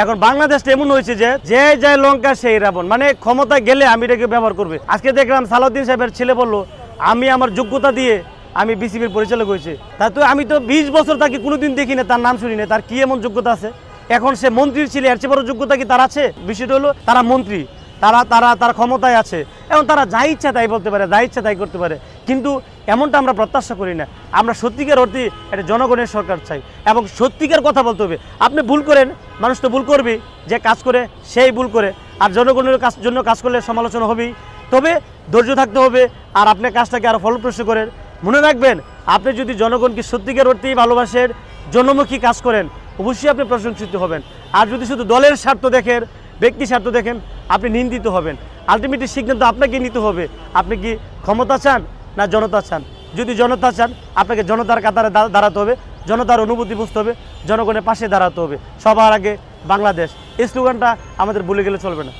এখন বাংলাদেশটা এমন হয়েছে যে যে যায় লঙ্কা সেই রাবণ, মানে ক্ষমতা গেলে আমি এটাকে ব্যবহার করবে। আজকে দেখলাম সালাউদ্দিন সাহেবের ছেলে বললো আমি আমার যোগ্যতা দিয়ে আমি বিসিবির পরিচালক হয়েছে। তা তো আমি তো 20 বছর তাকে কোনোদিন দেখি না, তার নাম শুনি না, তার কি এমন যোগ্যতা আছে? এখন সে মন্ত্রী ছিল, এর চেয়ে বড় যোগ্যতা কি তার আছে? বিষয়টা হলো তারা মন্ত্রী, তারা ক্ষমতায় আছে, এবং তারা যা ইচ্ছা তাই বলতে পারে, যা ইচ্ছা তাই করতে পারে। কিন্তু এমনটা আমরা প্রত্যাশা করি না। আমরা সত্যিকার অর্থে একটা জনগণের সরকার চাই, এবং সত্যিকার কথা বলতে হবে। আপনি ভুল করেন, মানুষ তো ভুল করবে, যে কাজ করে সেই ভুল করে, আর জনগণের জন্য কাজ করলে সমালোচনা হবেই। তবে ধৈর্য থাকতে হবে, আর আপনি কাজটাকে আরও ফলপ্রসূ করেন। মনে রাখবেন, আপনি যদি জনগণকে সত্যিকার অর্থেই ভালোবাসেন, জনমুখী কাজ করেন, অবশ্যই আপনি প্রশংসিত হবেন। আর যদি শুধু দলের স্বার্থ দেখেন, ব্যক্তি স্বার্থ দেখেন, আপনি নিন্দিত হবেন। আলটিমেটলি সিদ্ধান্ত আপনাকে নিতে হবে, আপনি কি ক্ষমতা চান না জনতা চান। যদি জনতা চান, আপনাকে জনতার কাতারে দাঁড়াতে হবে, জনতার অনুভূতি বুঝতে হবে, জনগণের পাশে দাঁড়াতে হবে। সবার আগে বাংলাদেশ, এই স্লোগানটা আমাদের ভুলে গেলে চলবে না।